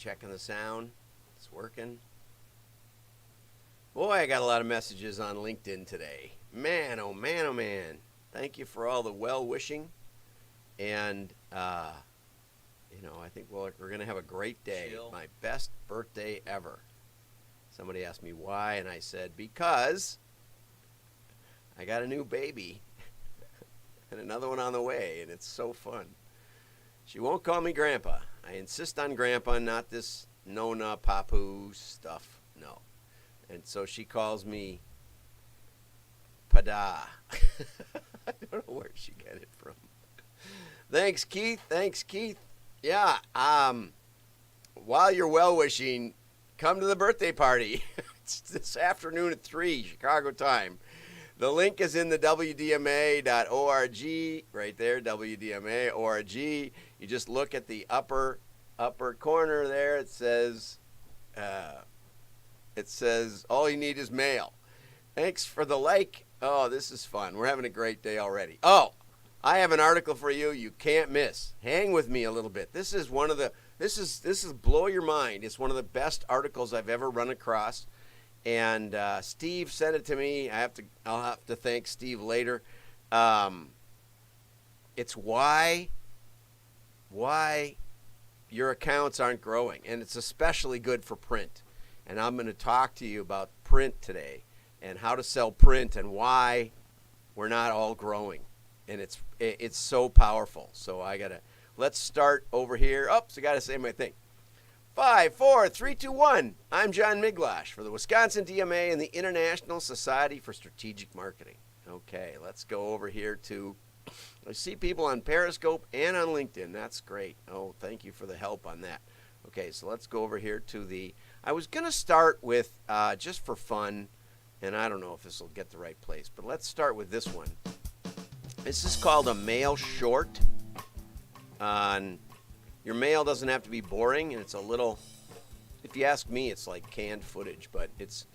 checking the sound. It's working. Boy, I got a lot of messages on LinkedIn today. Man, oh man, oh man. Thank you for all the well-wishing. And, I think we're going to have a great day. Chill. My best birthday ever. Somebody asked me why, and I said, because I got a new baby and another one on the way, and it's so fun. She won't call me Grandpa. I insist on Grandpa, not this Nona Papu stuff. No. And so she calls me Pada. I don't know where she got it from. Thanks, Keith. Yeah. While you're well-wishing, come to the birthday party. It's this afternoon at 3 Chicago time. The link is in the WDMA.org, right there, WDMA.org. You just look at the upper corner there. It says all you need is mail. Thanks for the like. Oh, this is fun. We're having a great day already. Oh, I have an article for you can't miss. Hang with me a little bit. This is blow your mind. It's one of the best articles I've ever run across. And Steve sent it to me. I'll have to thank Steve later. It's why your accounts aren't growing, and it's especially good for print. And I'm going to talk to you about print today and how to sell print and why we're not all growing. And it's so powerful. So let's start over here. Oops, I got to say my thing. 5, 4, 3, 2, 1. I'm John Miglash for the Wisconsin DMA and the International Society for Strategic Marketing. Okay, let's go over here I see people on Periscope and on LinkedIn. That's great. Oh, thank you for the help on that. Okay, so let's go over here I was going to start with, just for fun, and I don't know if this will get the right place, but let's start with this one. This is called a mail short. Your mail doesn't have to be boring, and it's a little, if you ask me, it's like canned footage, but it's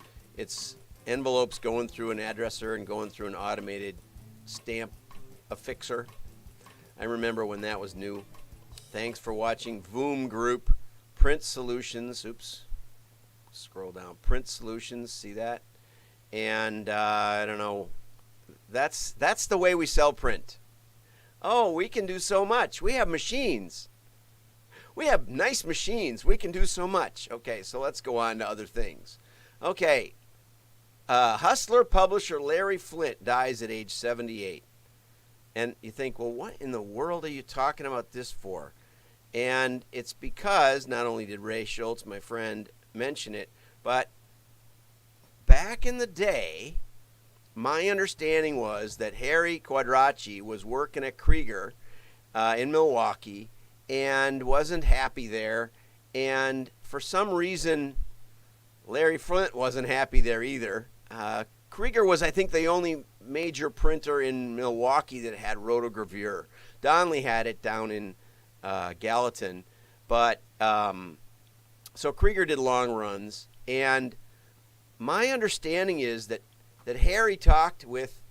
envelopes going through an addresser and going through an automated stamp affixer. I remember when that was new. Thanks for watching Voom Group, Print Solutions. Oops. Scroll down. Print Solutions. See that? And I don't know. That's the way we sell print. Oh, we can do so much. We have machines. We have nice machines. We can do so much. Okay, so let's go on to other things. Okay. Hustler publisher Larry Flynt dies at age 78. And you think, well, what in the world are you talking about this for? And it's because not only did Ray Schultz, my friend, mention it, but back in the day, my understanding was that Harry Quadracci was working at Krieger in Milwaukee and wasn't happy there. And for some reason, Larry Flynt wasn't happy there either. Krieger was, I think, the only major printer in Milwaukee that had rotogravure. Donnelly had it down in Gallatin. But so Krieger did long runs. And my understanding is that Harry talked with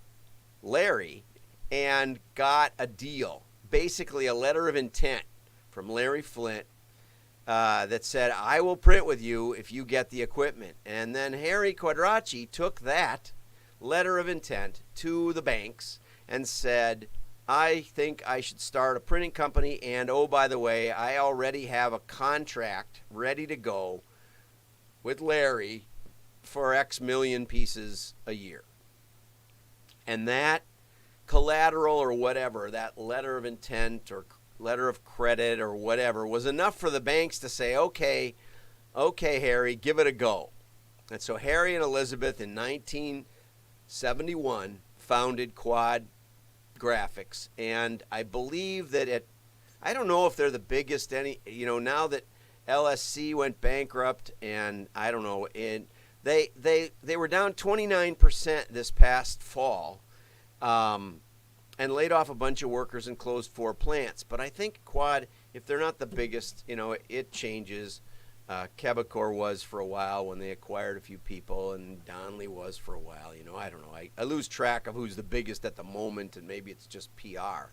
Larry and got a deal, basically a letter of intent from Larry Flynt that said, I will print with you if you get the equipment. And then Harry Quadracci took that letter of intent to the banks and said, I think I should start a printing company, and oh, by the way, I already have a contract ready to go with Larry for X million pieces a year. And that collateral or whatever, that letter of intent or letter of credit or whatever, was enough for the banks to say, okay, Harry, give it a go. And so Harry and Elizabeth in 1971 founded Quad Graphics. And I believe that I don't know if they're the biggest now that LSC went bankrupt, and I don't know, they were down 29% this past fall, and laid off a bunch of workers and closed 4 plants. But I think Quad, if they're not the biggest, it changes. Quebecor was for a while when they acquired a few people, and Donnelly was for a while. I don't know. I lose track of who's the biggest at the moment, and maybe it's just PR.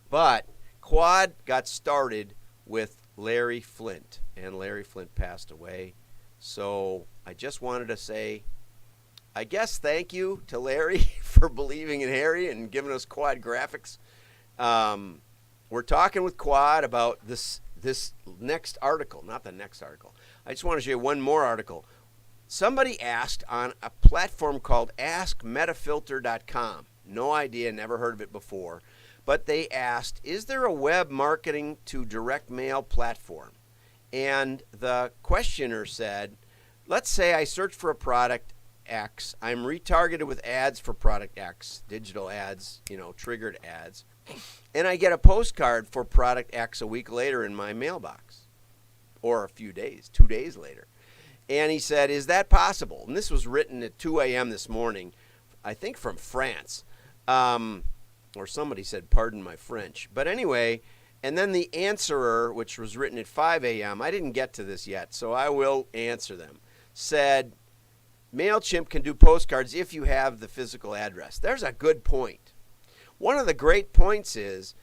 But Quad got started with Larry Flynt, and Larry Flynt passed away. So I just wanted to say, I guess, thank you to Larry for believing in Harry and giving us Quad graphics. We're talking with Quad about this next article, not the next article. I just want to show you one more article. Somebody asked on a platform called AskMetafilter.com. No idea, never heard of it before. But they asked, is there a web marketing to direct mail platform? And the questioner said, let's say I search for a product X. I'm retargeted with ads for product X, digital ads, triggered ads. And I get a postcard for product X a week later in my mailbox. Or a few days, 2 days later. And he said, is that possible? And this was written at 2 a.m. this morning, I think from France. Or somebody said, pardon my French. But anyway, and then the answerer, which was written at 5 a.m., I didn't get to this yet, so I will answer them, said, MailChimp can do postcards if you have the physical address. There's a good point. One of the great points is,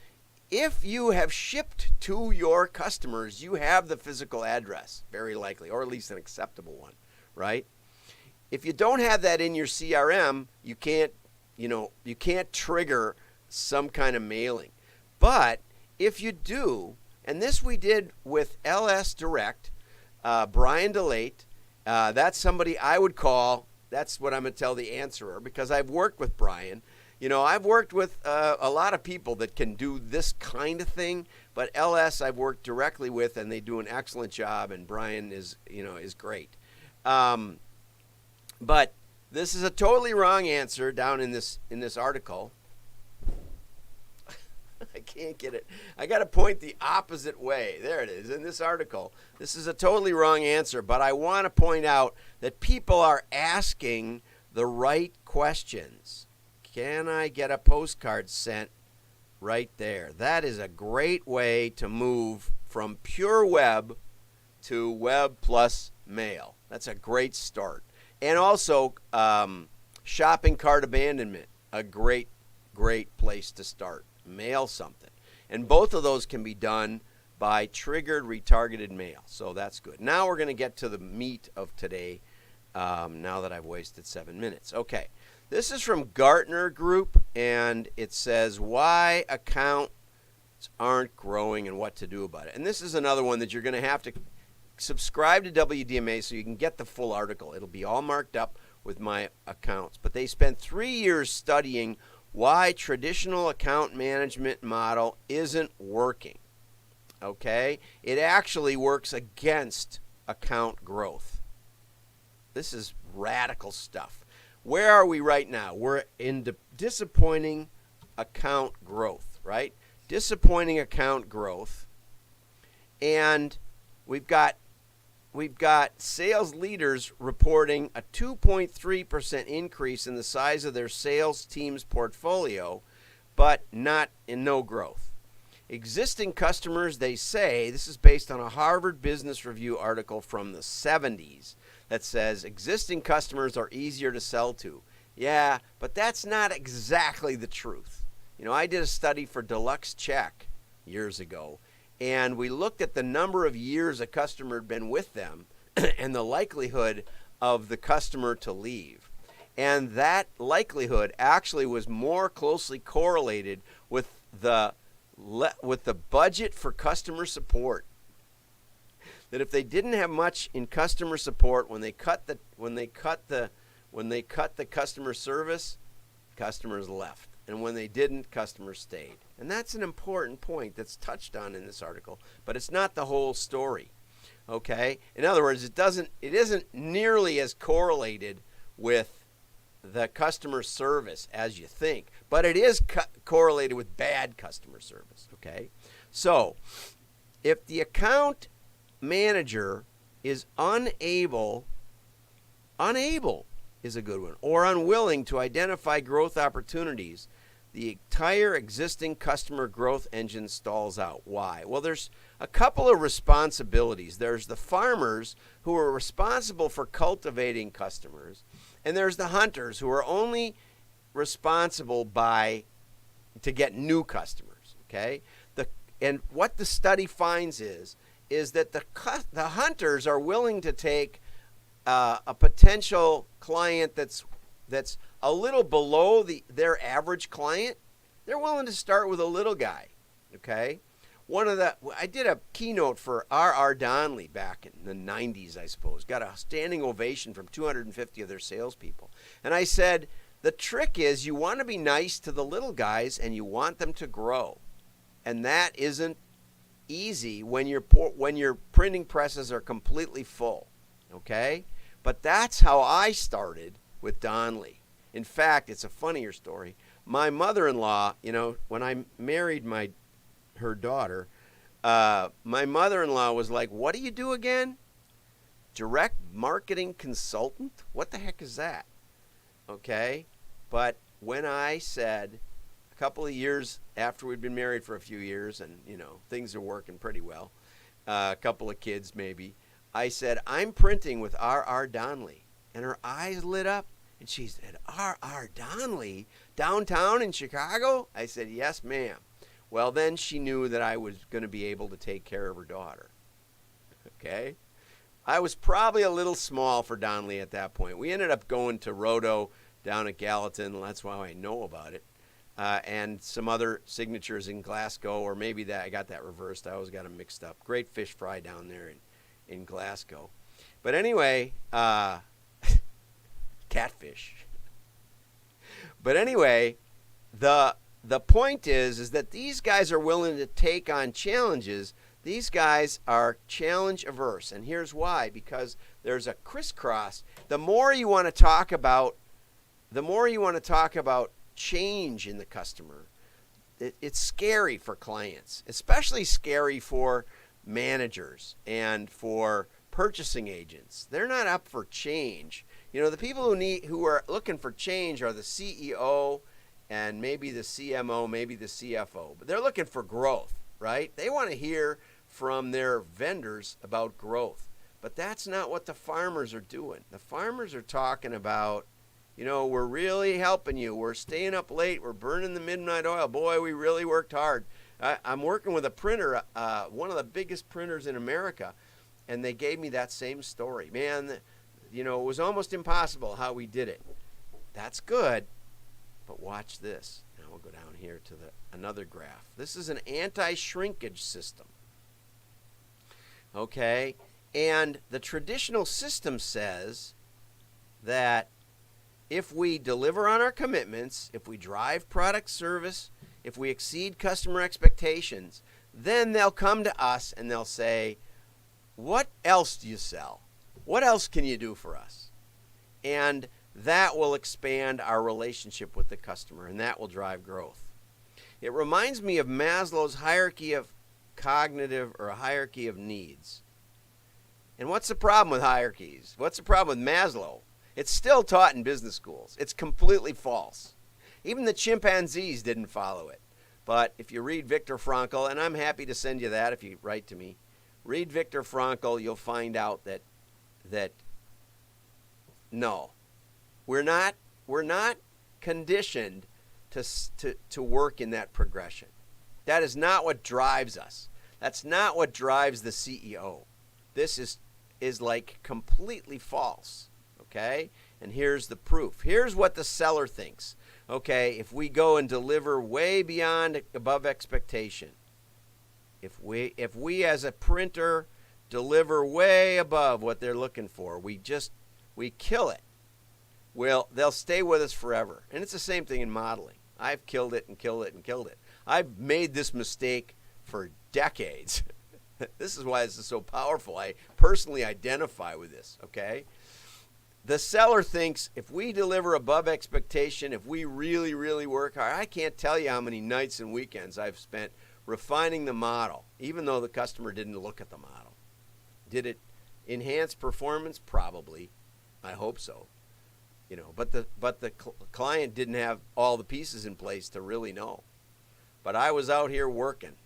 if you have shipped to your customers, you have the physical address, very likely, or at least an acceptable one, right? If you don't have that in your CRM, you can't trigger some kind of mailing. But if you do, and this we did with LS Direct, Brian DeLate, that's somebody I would call, that's what I'm going to tell the answerer, because I've worked with Brian. I've worked with a lot of people that can do this kind of thing, but LS I've worked directly with, and they do an excellent job, and Brian is great. But this is a totally wrong answer down in this article. I can't get it. I got to point the opposite way. There it is in this article. This is a totally wrong answer, but I want to point out that people are asking the right questions. Can I get a postcard sent right there? That is a great way to move from pure web to web plus mail. That's a great start. And also shopping cart abandonment, a great place to start. Mail something. And both of those can be done by triggered retargeted mail. So that's good. Now we're going to get to the meat of today, now that I've wasted 7 minutes. Okay. This is from Gartner Group, and it says why accounts aren't growing and what to do about it. And this is another one that you're going to have to subscribe to WDMA so you can get the full article. It'll be all marked up with my accounts. But they spent 3 years studying why traditional account management model isn't working. Okay? It actually works against account growth. This is radical stuff. Where are we right now? We're in disappointing account growth, right? Disappointing account growth. And we've got sales leaders reporting a 2.3% increase in the size of their sales team's portfolio, but no growth. Existing customers, they say, this is based on a Harvard Business Review article from the 70s that says existing customers are easier to sell to. Yeah, but that's not exactly the truth. I did a study for Deluxe Check years ago, and we looked at the number of years a customer had been with them and the likelihood of the customer to leave. And that likelihood actually was more closely correlated with the budget for customer support. That if they didn't have much in customer support, when they cut the customer service, customers left. And when they didn't, customers stayed. And that's an important point that's touched on in this article, but it's not the whole story. Okay? In other words, it isn't nearly as correlated with the customer service as you think, but it is correlated with bad customer service. Okay? So, if the account manager is unable is a good one, or unwilling to identify growth opportunities, the entire existing customer growth engine stalls out. Why? Well, there's a couple of responsibilities. There's the farmers who are responsible for cultivating customers, and there's the hunters who are only responsible to get new customers. Okay? And what the study finds is is that the hunters are willing to take a potential client that's a little below their average client. They're willing to start with a little guy, okay? I did a keynote for R.R. Donnelly back in the 90s, I suppose. Got a standing ovation from 250 of their salespeople. And I said, the trick is you want to be nice to the little guys and you want them to grow. And that isn't easy when your printing presses are completely full, okay? But that's how I started with Donnelly. In fact, it's a funnier story. My mother-in-law, when I married her daughter, my mother-in-law was like, what do you do again? Direct marketing consultant? What the heck is that? Okay? But when I said, a couple of years after we'd been married for a few years and, things are working pretty well, a couple of kids maybe, I said, I'm printing with R.R. Donnelly. And her eyes lit up and she said, R.R. Donnelly? Downtown in Chicago? I said, yes, ma'am. Well, then she knew that I was going to be able to take care of her daughter. Okay? I was probably a little small for Donnelly at that point. We ended up going to Roto down at Gallatin. That's why I know about it. And some other signatures in Glasgow, or maybe I got that reversed. I always got them mixed up. Great fish fry down there in Glasgow. But anyway, catfish. But anyway, the point is that these guys are willing to take on challenges. These guys are challenge averse. And here's why. Because there's a crisscross. The more you want to talk about change in the customer, it's scary for clients, especially scary for managers and for purchasing agents. They're not up for change. The people who are looking for change are the CEO and maybe the CMO, maybe the CFO. But they're looking for growth, right? They want to hear from their vendors about growth. But that's not what the farmers are doing. The farmers are talking about, we're really helping you. We're staying up late. We're burning the midnight oil. Boy, we really worked hard. I'm working with a printer, one of the biggest printers in America, and they gave me that same story. Man, it was almost impossible how we did it. That's good. But watch this. Now we'll go down here to another graph. This is an anti-shrinkage system. Okay? And the traditional system says that if we deliver on our commitments, if we drive product service, if we exceed customer expectations, then they'll come to us and they'll say, what else do you sell? What else can you do for us? And that will expand our relationship with the customer, and that will drive growth. It reminds me of Maslow's hierarchy of cognitive, or a hierarchy of needs. And what's the problem with hierarchies? What's the problem with Maslow? It's still taught in business schools. It's completely false. Even the chimpanzees didn't follow it. But if you read Viktor Frankl, and I'm happy to send you that if you write to me, read Viktor Frankl, you'll find out that no, we're not conditioned to work in that progression. That is not what drives us. That's not what drives the CEO. This is like completely false. Okay? And here's the proof. Here's what the seller thinks. Okay, if we go and deliver way beyond above expectation, if we as a printer deliver way above what they're looking for, we kill it. Well, they'll stay with us forever. And it's the same thing in modeling. I've killed it and killed it and killed it. I've made this mistake for decades. This is why this is so powerful. I personally identify with this, okay? The seller thinks if we deliver above expectation, if we really, really work hard, I can't tell you how many nights and weekends I've spent refining the model, even though the customer didn't look at the model. Did it enhance performance? Probably. I hope so. But the client didn't have all the pieces in place to really know. But I was out here working.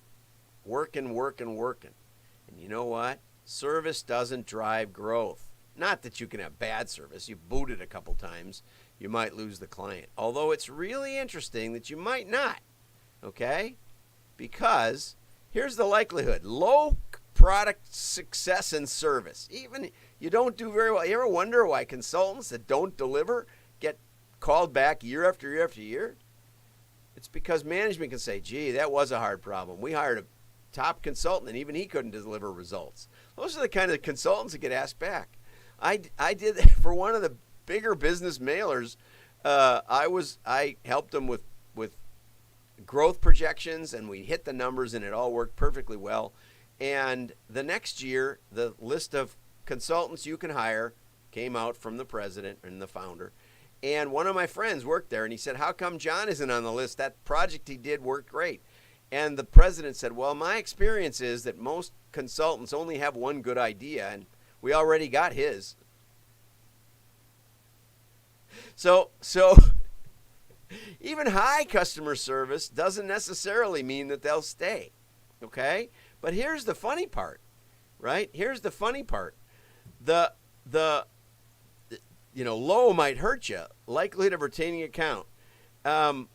And you know what? Service doesn't drive growth. Not that you can have bad service. You boot it a couple times, you might lose the client. Although it's really interesting that you might not, okay? Because here's the likelihood. Low product success and service. Even you don't do very well. You ever wonder why consultants that don't deliver get called back year after year after year? It's because management can say, gee, that was a hard problem. We hired a top consultant and even he couldn't deliver results. Those are the kind of consultants that get asked back. I did for one of the bigger business mailers. I helped them with growth projections, and we hit the numbers, and it all worked perfectly well. And the next year, the list of consultants you can hire came out from the president and the founder. And one of my friends worked there, and he said, how come John isn't on the list? That project he did worked great. And the president said, well, my experience is that most consultants only have one good idea, and we already got his. So even high customer service doesn't necessarily mean that they'll stay, okay? But here's the funny part, right? Here's the funny part. The low might hurt you. Likelihood of retaining account.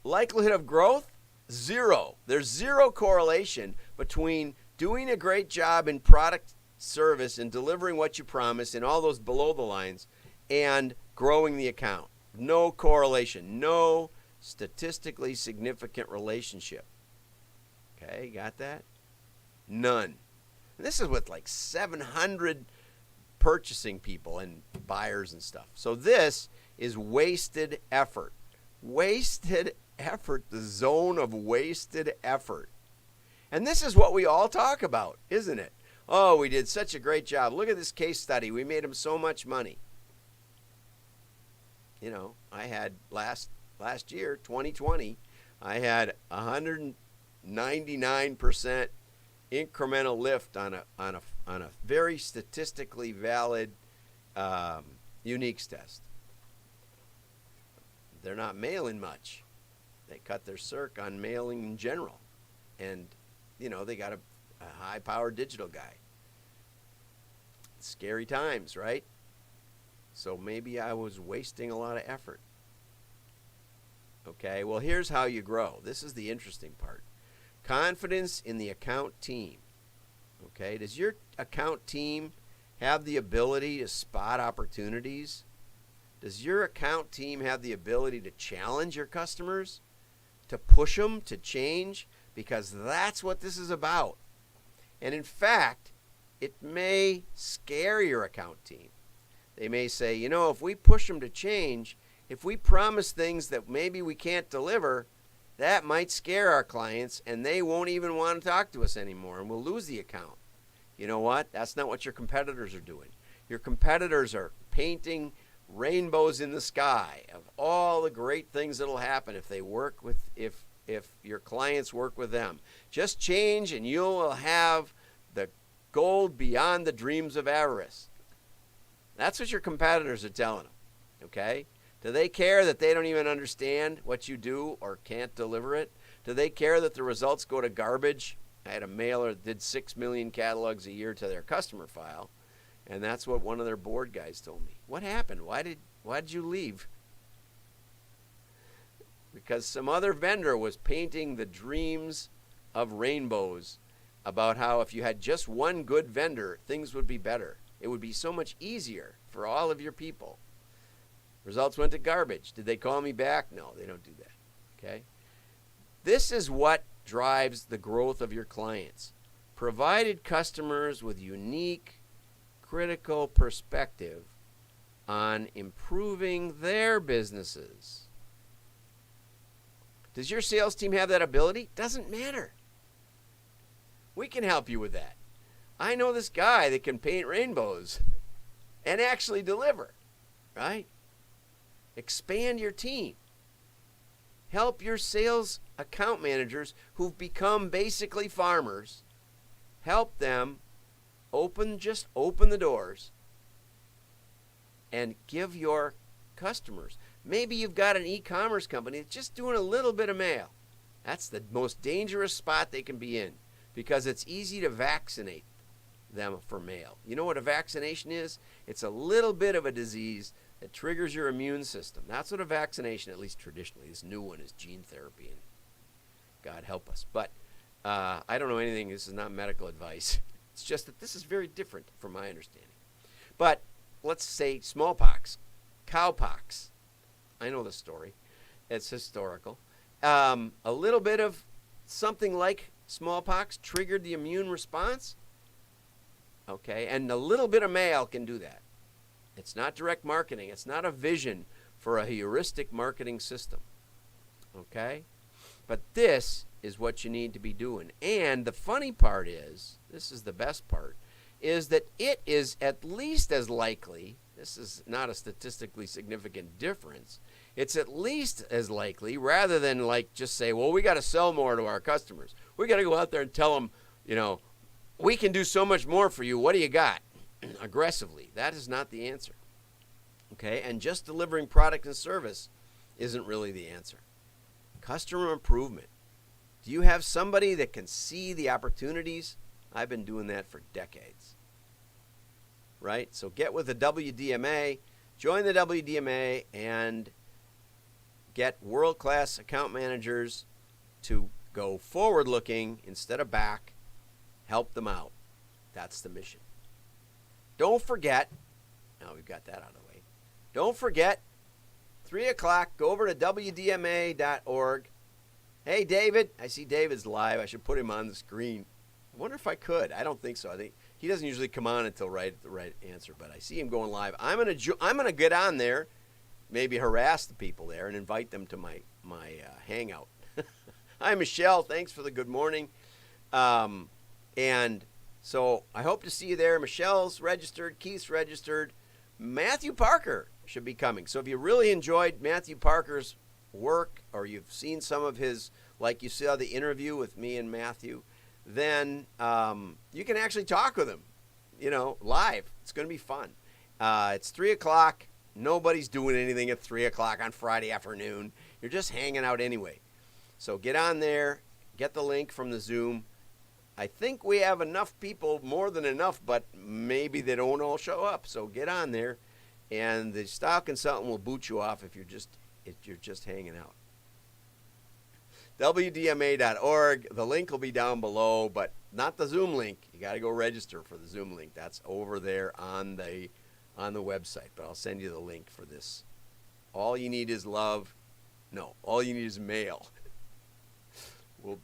Likelihood of growth, 0. There's 0 correlation between doing a great job in product service and delivering what you promise in all those below the lines and growing the account. No correlation. No statistically significant relationship. Okay, got that? None. And this is with like 700 purchasing people and buyers and stuff. So this is wasted effort. Wasted effort, the zone of wasted effort. And this is what we all talk about, isn't it? Oh, we did such a great job. Look at this case study. We made them so much money. You know, I had last year, 2020, I had 199% incremental lift on a very statistically valid uniques test. They're not mailing much. They cut their circ on mailing in general. And, you know, they got a high-powered digital guy. Scary times, right? So maybe I was wasting a lot of effort. Okay, well, here's how you grow. This is the interesting part. Confidence in the account team. Okay, does your account team have the ability to spot opportunities? Does your account team have the ability to challenge your customers? To push them to change? Because that's what this is about. And in fact, it may scare your account team. They may say, you know, if we push them to change, if we promise things that maybe we can't deliver, that might scare our clients and they won't even want to talk to us anymore and we'll lose the account. You know what? That's not what your competitors are doing. Your competitors are painting rainbows in the sky of all the great things that'll happen if they work with, if your clients work with them. Just change and you will have the gold beyond the dreams of avarice. That's what your competitors are telling them, okay? Do they care that they don't even understand what you do or can't deliver it? Do they care that the results go to garbage? I had a mailer that did 6 million catalogs a year to their customer file, and that's what one of their board guys told me. What happened? Why did you leave? Because some other vendor was painting the dreams of rainbows about how if you had just one good vendor, things would be better. It would be so much easier for all of your people. Results went to garbage. Did they call me back? No, they don't do that. Okay? This is what drives the growth of your clients. Provided customers with unique, critical perspective on improving their businesses. Does your sales team have that ability? Doesn't matter. We can help you with that. I know this guy that can paint rainbows and actually deliver, right? Expand your team. Help your sales account managers who've become basically farmers. Help them just open the doors and give your customers. Maybe you've got an e-commerce company that's just doing a little bit of mail. That's the most dangerous spot they can be in because it's easy to vaccinate them for mail. You know what a vaccination is? It's a little bit of a disease that triggers your immune system. That's what a vaccination, at least traditionally, this new one is gene therapy, and God help us. But I don't know anything. This is not medical advice. It's just that this is very different from my understanding. But let's say smallpox, cowpox. I know the story. It's historical. A little bit of something like smallpox triggered the immune response. Okay, and a little bit of mail can do that. It's not direct marketing. It's not a vision for a heuristic marketing system. Okay? But this is what you need to be doing. And the funny part is, this is the best part, is that it is at least as likely, this is not a statistically significant difference, it's at least as likely, rather than like just say, well, we got to sell more to our customers. We got to go out there and tell them, we can do so much more for you. What do you got? Aggressively. That is not the answer. Okay? And just delivering product and service isn't really the answer. Customer improvement. Do you have somebody that can see the opportunities? I've been doing that for decades. Right? So get with the WDMA, join the WDMA, and get world-class account managers to go forward-looking instead of back. Help them out. That's the mission. Don't forget, now we've got that out of the way, don't forget, 3 o'clock, go over to WDMA.org. Hey, David. I see David's live. I should put him on the screen. I wonder if I could. I don't think so. I think he doesn't usually come on until right at the right answer, but I see him going live. I'm gonna get on there, maybe harass the people there, and invite them to my hangout. Hi, Michelle. Thanks for the good morning. And so I hope to see you there. Michelle's registered. Keith's registered. Matthew Parker should be coming. So if you really enjoyed Matthew Parker's work, or you've seen some of his, like you saw the interview with me and Matthew, then you can actually talk with him, live. It's going to be fun. It's 3 o'clock. Nobody's doing anything at 3 o'clock on Friday afternoon. You're just hanging out anyway. So get on there. Get the link from the Zoom. I think we have enough people, more than enough, but maybe they don't all show up. So get on there, and the style consultant will boot you off if you're just hanging out. WDMA.org. The link will be down below, but not the Zoom link. You got to go register for the Zoom link. That's over there on the website. But I'll send you the link for this. All you need is love. No, all you need is mail.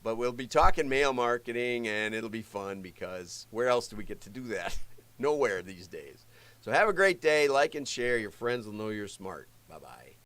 But we'll be talking mail marketing, and it'll be fun because where else do we get to do that? Nowhere these days. So have a great day. Like and share. Your friends will know you're smart. Bye-bye.